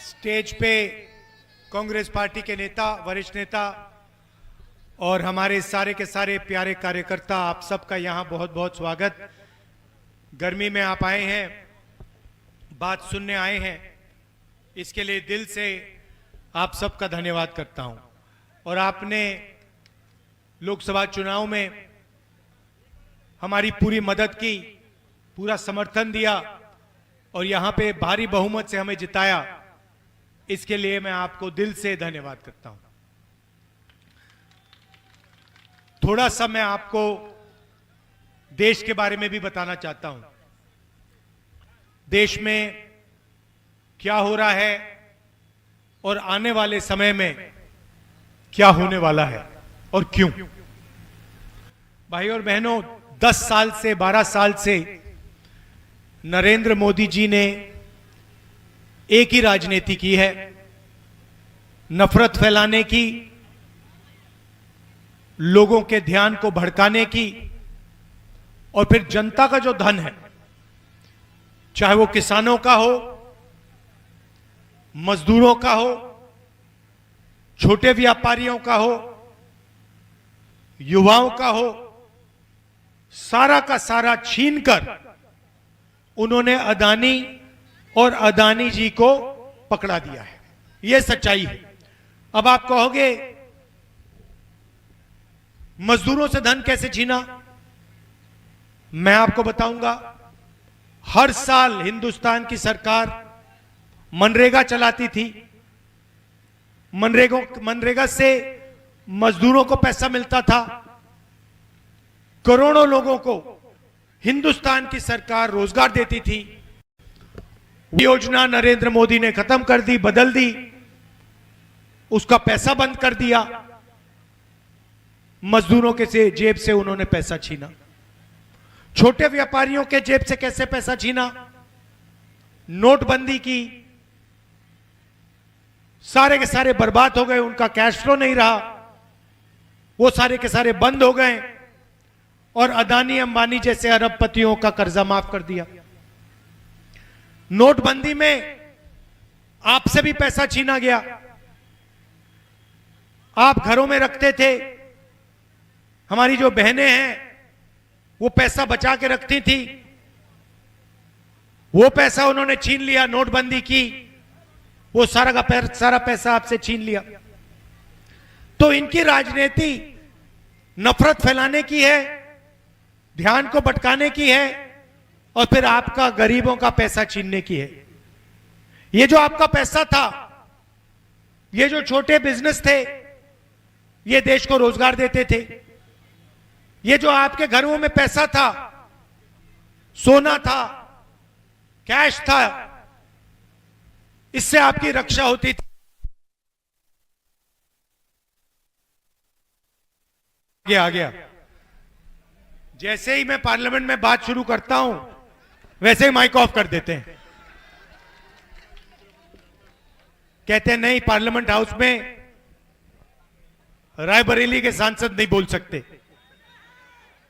Stage पे Congress party के नेता, वरिष्ठ नेता और हमारे सारे के सारे प्यारे कार्यकर्ता, आप सबका यहां बहुत बहुत स्वागत। गर्मी में आप आए हैं, बात सुनने आए हैं, इसके लिए दिल से आप सबका धन्यवाद करता हूं। और आपने लोकसभा चुनाव में हमारी पूरी मदद की, पूरा समर्थन दिया और यहां पे भारी बहुमत से हमें जिताया, इसके लिए मैं आपको दिल से धन्यवाद करता हूं। थोड़ा सा मैं आपको देश के बारे में भी बताना चाहता हूं। देश में क्या हो रहा है और आने वाले समय में क्या होने वाला है और क्यों। भाई और बहनों, 10 साल से 12 साल से नरेंद्र मोदी जी ने एक ही राजनीति की है, नफरत फैलाने की, लोगों के ध्यान को भड़काने की, और फिर जनता का जो धन है, चाहे वो किसानों का हो, मजदूरों का हो, छोटे व्यापारियों का हो, युवाओं का हो, सारा का सारा छीनकर उन्होंने अदानी और अदानी जी को पकड़ा दिया है। यह सच्चाई है। अब आप कहोगे मजदूरों से धन कैसे छीना? मैं आपको बताऊंगा। हर साल हिंदुस्तान की सरकार मनरेगा चलाती थी। मनरेगा से मजदूरों को पैसा मिलता था। करोड़ों लोगों को हिंदुस्तान की सरकार रोजगार देती थी। योजना नरेंद्र मोदी ने खत्म कर दी, बदल दी, उसका पैसा बंद कर दिया। मजदूरों के से जेब से उन्होंने पैसा छीना। छोटे व्यापारियों के जेब से कैसे पैसा छीना? नोटबंदी की, सारे के सारे बर्बाद हो गए, उनका कैश फ्लो नहीं रहा, वो सारे के सारे बंद हो गए और अदानी अंबानी जैसे अरबपतियों का कर्जा माफ कर दिया। नोटबंदी में आपसे भी पैसा छीना गया। आप घरों में रखते थे, हमारी जो बहनें हैं वो पैसा बचा के रखती थी, वो पैसा उन्होंने छीन लिया। नोटबंदी की, वो सारा का सारा पैसा आपसे छीन लिया। तो इनकी राजनीति नफरत फैलाने की है, ध्यान को भटकाने की है और फिर आपका गरीबों का पैसा छीनने की है। ये जो आपका पैसा था, ये जो छोटे बिजनेस थे, ये देश को रोजगार देते थे। ये जो आपके घरों में पैसा था, सोना था, कैश था, इससे आपकी रक्षा होती थी। आ गया। जैसे ही मैं पार्लियामेंट में बात शुरू करता हूं, वैसे ही माइक ऑफ कर देते हैं। कहते हैं नहीं, पार्लियामेंट हाउस में रायबरेली के सांसद नहीं बोल सकते,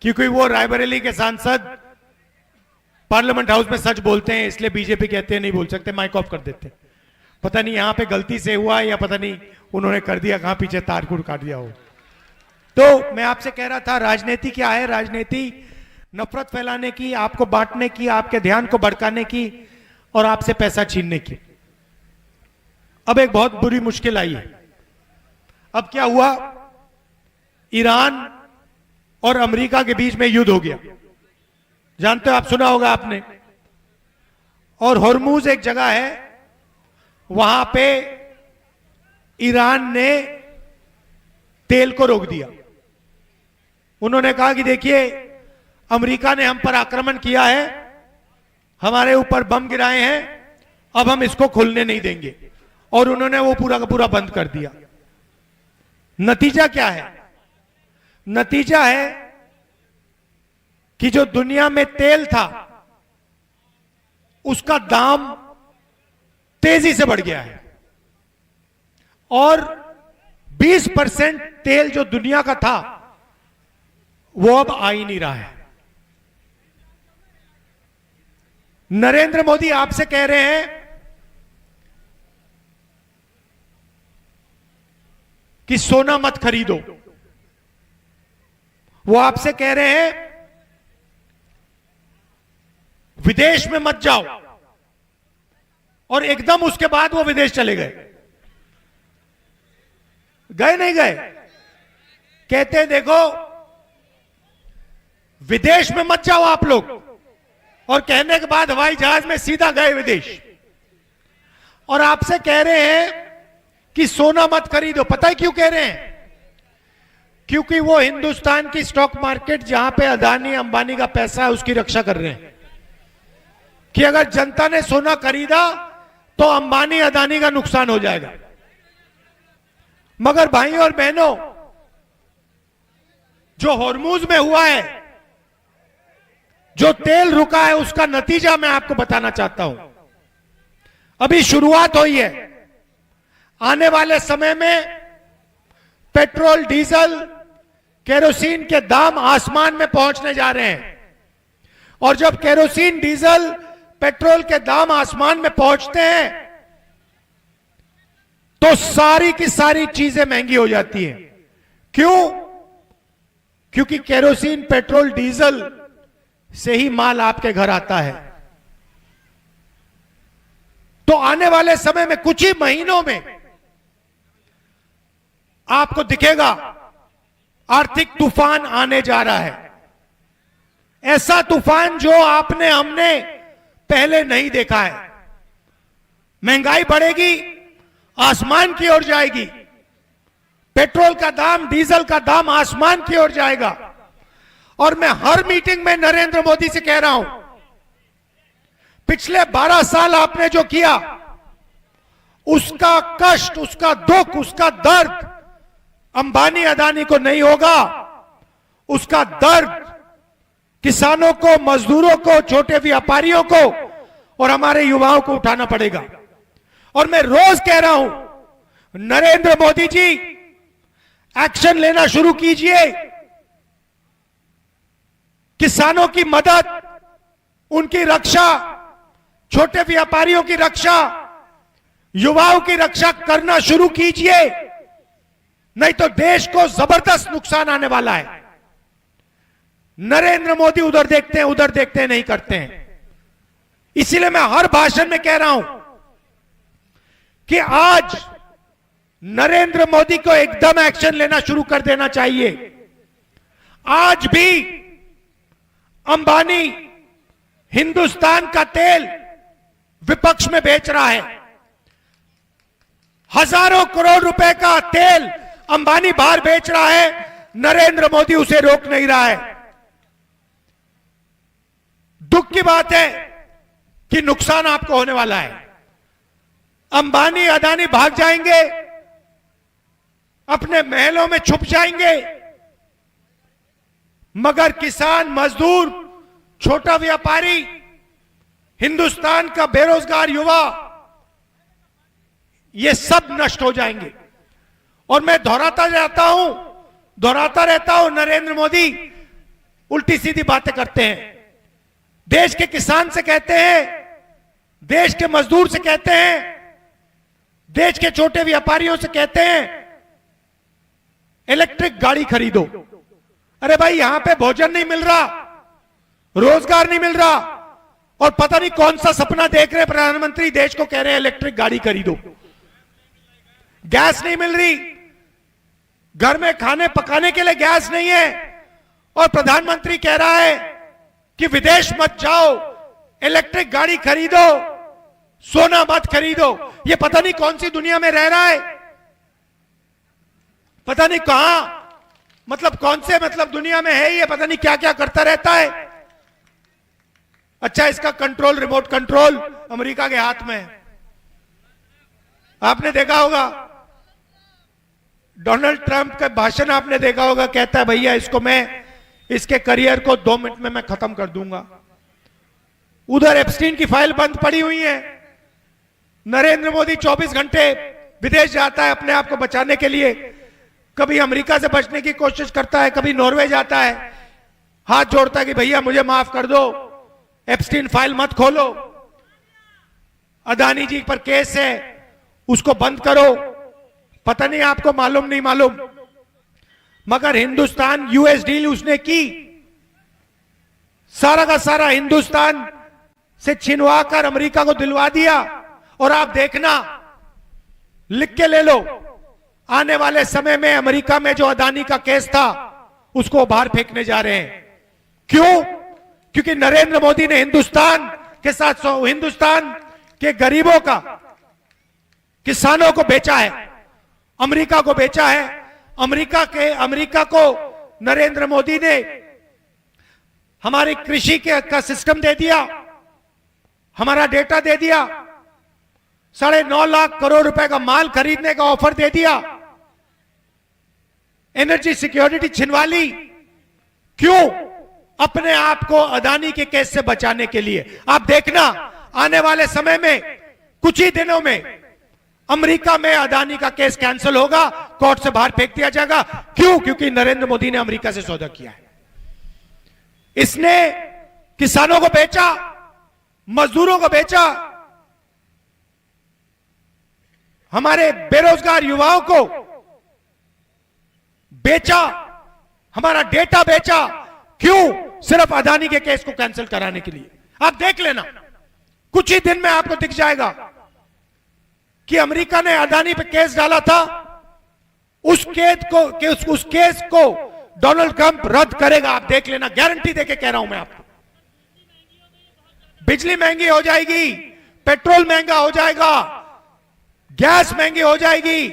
क्योंकि वो रायबरेली के सांसद पार्लियामेंट हाउस में सच बोलते हैं, इसलिए बीजेपी कहते हैं नहीं बोल सकते, माइक ऑफ कर देते हैं। पता नहीं यहां पे गलती से हुआ या पता नहीं उन्होंने कर दिया, कहां पीछे तारकुड़ काट दिया हो। तो मैं आपसे कह रहा था, राजनीति क्या है? राजनीति नफरत फैलाने की, आपको बांटने की, आपके ध्यान को भड़काने की और आपसे पैसा छीनने की। अब एक बहुत बुरी मुश्किल आई है। अब क्या हुआ? ईरान और अमेरिका के बीच में युद्ध हो गया, जानते हो आप, सुना होगा आपने। और हॉर्मूज एक जगह है, वहां पे ईरान ने तेल को रोक दिया। उन्होंने कहा कि देखिए, अमेरिका ने हम पर आक्रमण किया है, हमारे ऊपर बम गिराए हैं, अब हम इसको खुलने नहीं देंगे। और उन्होंने वो पूरा का पूरा बंद कर दिया। नतीजा क्या है? नतीजा है कि जो दुनिया में तेल था, उसका दाम तेजी से बढ़ गया है और 20% तेल जो दुनिया का था, वो अब आ ही नहीं रहा है। नरेंद्र मोदी आपसे कह रहे हैं कि सोना मत खरीदो। वो आपसे कह रहे हैं विदेश में मत जाओ, और एकदम उसके बाद वो विदेश चले गए। गए नहीं गए? कहते हैं देखो विदेश में मत जाओ आप लोग, और कहने के बाद हवाई जहाज में सीधा गए विदेश। और आपसे कह रहे हैं कि सोना मत खरीदो। पता है क्यों कह रहे हैं? क्योंकि वो हिंदुस्तान की स्टॉक मार्केट जहां पे अदानी अंबानी का पैसा है उसकी रक्षा कर रहे हैं कि अगर जनता ने सोना खरीदा तो अंबानी अदानी का नुकसान हो जाएगा। मगर भाइयों और बहनों, जो हॉर्मूज में हुआ है, जो तेल रुका है, उसका नतीजा मैं आपको बताना चाहता हूं। अभी शुरुआत हुई है। आने वाले समय में पेट्रोल, डीजल, केरोसिन के दाम आसमान में पहुंचने जा रहे हैं। और जब केरोसिन, डीजल, पेट्रोल के दाम आसमान में पहुंचते हैं तो सारी की सारी चीजें महंगी हो जाती हैं। क्यों? क्योंकि केरोसिन, पेट्रोल, डीजल से ही माल आपके घर आता है। तो आने वाले समय में कुछ ही महीनों में आपको दिखेगा आर्थिक तूफान आने जा रहा है। ऐसा तूफान जो आपने, हमने पहले नहीं देखा है। महंगाई बढ़ेगी, आसमान की ओर जाएगी। पेट्रोल का दाम, डीजल का दाम आसमान की ओर जाएगा। और मैं हर मीटिंग में नरेंद्र मोदी से कह रहा हूं, पिछले 12 साल आपने जो किया, उसका कष्ट, उसका दुख, उसका दर्द अंबानी अदानी को नहीं होगा। उसका दर्द किसानों को, मजदूरों को, छोटे व्यापारियों को और हमारे युवाओं को उठाना पड़ेगा। और मैं रोज कह रहा हूं, नरेंद्र मोदी जी एक्शन लेना शुरू कीजिए। किसानों की मदद, उनकी रक्षा, छोटे व्यापारियों की रक्षा, युवाओं की रक्षा करना शुरू कीजिए, नहीं तो देश को जबरदस्त नुकसान आने वाला है। नरेंद्र मोदी उधर देखते हैं, उधर देखते हैं, नहीं करते हैं। इसीलिए मैं हर भाषण में कह रहा हूं कि आज नरेंद्र मोदी को एकदम एक्शन लेना शुरू कर देना चाहिए। आज भी अंबानी हिंदुस्तान का तेल विपक्ष में बेच रहा है। हजारों करोड़ रुपए का तेल अंबानी बाहर बेच रहा है, नरेंद्र मोदी उसे रोक नहीं रहा है। दुख की बात है कि नुकसान आपको होने वाला है। अंबानी, अदानी भाग जाएंगे, अपने महलों में छुप जाएंगे, मगर किसान, मजदूर, छोटा व्यापारी, हिंदुस्तान का बेरोजगार युवा, ये सब नष्ट हो जाएंगे। और मैं दोहराता रहता हूं, नरेंद्र मोदी उल्टी सीधी बातें करते हैं। देश के किसान से कहते हैं, देश के मजदूर से कहते हैं, देश के छोटे व्यापारियों से कहते हैं इलेक्ट्रिक गाड़ी खरीदो। अरे भाई, यहां पे भोजन नहीं मिल रहा, रोजगार नहीं मिल रहा, और पता नहीं कौन सा सपना देख रहे प्रधानमंत्री, देश को कह रहे हैं इलेक्ट्रिक गाड़ी खरीदो। गैस नहीं मिल रही, घर में खाने पकाने के लिए गैस नहीं है, और प्रधानमंत्री कह रहा है कि विदेश मत जाओ, इलेक्ट्रिक गाड़ी खरीदो, सोना मत खरीदो। ये पता नहीं कौन सी दुनिया में रह रहा है, पता नहीं कहां, मतलब कौन से दुनिया में है ये, पता नहीं क्या क्या करता रहता है। अच्छा, इसका कंट्रोल, रिमोट कंट्रोल अमेरिका के हाथ में है। आपने देखा होगा डोनाल्ड ट्रंप का भाषण, आपने देखा होगा, कहता है भैया इसको मैं, इसके करियर को 2 मिनट में मैं खत्म कर दूंगा। उधर एप्स्टीन की फाइल बंद पड़ी हुई है। नरेंद्र मोदी 24 घंटे विदेश जाता है अपने आप को बचाने के लिए। कभी अमेरिका से बचने की कोशिश करता है, कभी नॉर्वे जाता है, हाथ जोड़ता है कि भैया मुझे माफ कर दो, एप्स्टीन फाइल मत खोलो, अदानी जी पर केस है, उसको बंद करो। पता नहीं आपको मालूम नहीं मालूम, मगर हिंदुस्तान यूएस डील उसने की, सारा का सारा हिंदुस्तान से छिनवा कर अमेरिका को दिलवा दिया। और आप देखना, लिख के ले लो, आने वाले समय में अमेरिका में जो अदानी का केस था उसको बाहर फेंकने जा रहे हैं। क्यों? क्योंकि नरेंद्र मोदी ने हिंदुस्तान के साथ हिंदुस्तान के गरीबों का, किसानों को बेचा है, अमेरिका को बेचा है। अमेरिका को नरेंद्र मोदी ने हमारी कृषि का सिस्टम दे दिया, हमारा डेटा दे दिया, 9.5 लाख करोड़ रुपए का माल खरीदने का ऑफर दे दिया, एनर्जी सिक्योरिटी छिनवा ली। क्यों? अपने आप को अदानी के केस से बचाने के लिए। आप देखना, आने वाले समय में कुछ ही दिनों में अमेरिका में अदानी का केस कैंसिल होगा, कोर्ट से बाहर फेंक दिया जाएगा। क्यों? क्योंकि नरेंद्र मोदी ने अमेरिका से सौदा किया है। इसने किसानों को बेचा, मजदूरों को बेचा, हमारे बेरोजगार युवाओं को बेचा, हमारा डेटा बेचा। क्यों? सिर्फ अदानी के केस को कैंसिल कराने के लिए। आप देख लेना, कुछ ही दिन में आपको दिख जाएगा कि अमेरिका ने अदानी पे केस डाला था, उस केस को डोनाल्ड ट्रंप रद्द करेगा। आप देख लेना, गारंटी देके कह रहा हूं मैं आपको। बिजली महंगी हो जाएगी, पेट्रोल महंगा हो जाएगा, गैस महंगी हो जाएगी,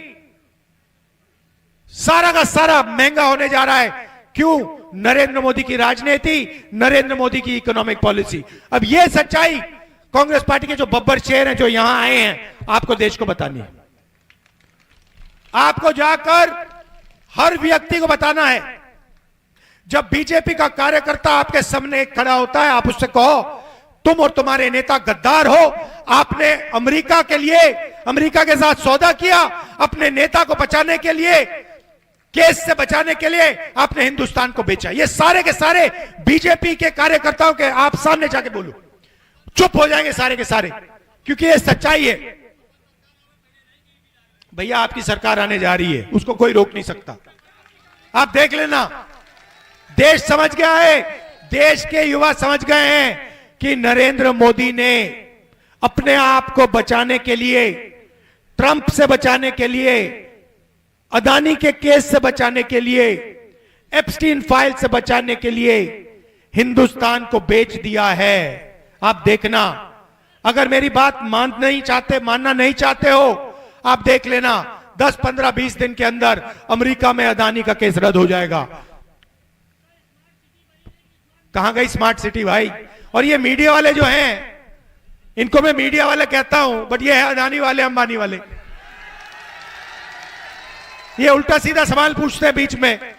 सारा का सारा महंगा होने जा रहा है। क्यों? नरेंद्र मोदी की राजनीति, नरेंद्र मोदी की इकोनॉमिक पॉलिसी। अब यह सच्चाई कांग्रेस पार्टी के जो बब्बर शेर हैं, जो यहां आए हैं, आपको देश को बतानी है। आपको जाकर हर व्यक्ति को बताना है। जब बीजेपी का कार्यकर्ता आपके सामने खड़ा होता है, आप उससे कहो, तुम और तुम्हारे नेता गद्दार हो, आपने अमेरिका के लिए, अमेरिका के साथ सौदा किया, अपने नेता को बचाने के लिए, केस से बचाने के लिए आपने हिंदुस्तान को बेचा। ये सारे के सारे बीजेपी के कार्यकर्ताओं के आप सामने जाके बोलो, चुप हो जाएंगे सारे के सारे, क्योंकि ये सच्चाई है। भैया, आपकी सरकार आने जा रही है, उसको कोई रोक नहीं सकता। आप देख लेना, देश समझ गया है, देश के युवा समझ गए हैं कि नरेंद्र मोदी ने अपने आप को बचाने के लिए, ट्रंप से बचाने के लिए, अदानी के केस से बचाने के लिए, एप्स्टीन फाइल से बचाने के लिए हिंदुस्तान को बेच दिया है। आप देखना, अगर मेरी बात मानना नहीं चाहते हो, आप देख लेना, 10, 15, 20 दिन के अंदर अमेरिका में अदानी का केस रद्द हो जाएगा। कहां गई स्मार्ट सिटी भाई? और ये मीडिया वाले जो हैं, इनको मैं मीडिया वाले कहता हूं, बट ये है अदानी वाले, अंबानी वाले। ये उल्टा सीधा सवाल पूछते हैं बीच में,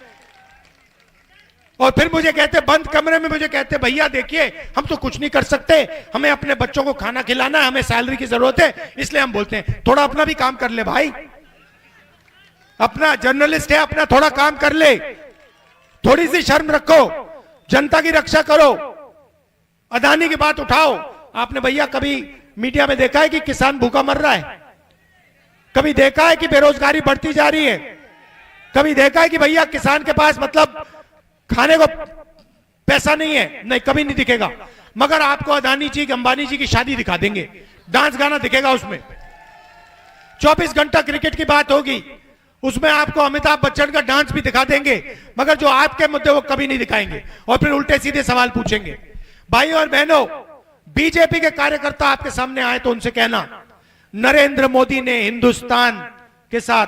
और फिर मुझे कहते, बंद कमरे में मुझे कहते, भैया देखिए, हम तो कुछ नहीं कर सकते, हमें अपने बच्चों को खाना खिलाना है, हमें सैलरी की जरूरत है, इसलिए हम बोलते हैं। थोड़ा अपना भी काम कर ले भाई, अपना जर्नलिस्ट है, अपना थोड़ा काम कर ले, थोड़ी सी शर्म रखो, जनता की रक्षा करो, अदानी की बात उठाओ। आपने भैया कभी मीडिया में देखा है कि किसान भूखा मर रहा है? कभी देखा है कि बेरोजगारी बढ़ती जा रही है? कभी देखा है कि भैया किसान के पास मतलब खाने को पैसा नहीं है? नहीं, कभी नहीं दिखेगा। मगर आपको अदानी जी, अंबानी जी की शादी दिखा देंगे, डांस गाना दिखेगा उसमें, 24 घंटा क्रिकेट की बात होगी, उसमें आपको अमिताभ बच्चन का डांस भी दिखा देंगे, मगर जो आपके मुद्दे वो कभी नहीं दिखाएंगे, और फिर उल्टे सीधे सवाल पूछेंगे। भाई और बहनों, बीजेपी के कार्यकर्ता आपके सामने आए तो उनसे कहना, नरेंद्र मोदी ने हिंदुस्तान के साथ,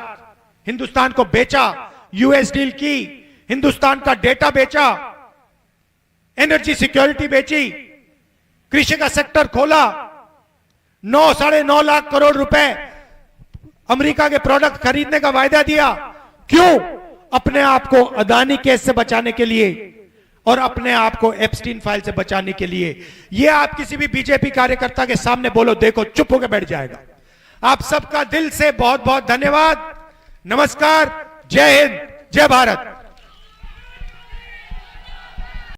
हिंदुस्तान को बेचा, यूएस डील की, हिंदुस्तान का डेटा बेचा, एनर्जी सिक्योरिटी बेची, कृषि का सेक्टर खोला, 9-9.5 लाख करोड़ रुपए अमेरिका के प्रोडक्ट खरीदने का वायदा दिया। क्यों? अपने आप को अदानी केस से बचाने के लिए और अपने आप को एप्स्टीन फाइल से बचाने के लिए। यह आप किसी भी बीजेपी कार्यकर्ता के सामने बोलो, देखो चुप होकर बैठ जाएगा। आप सबका दिल से बहुत बहुत धन्यवाद। नमस्कार, जय हिंद, जय भारत।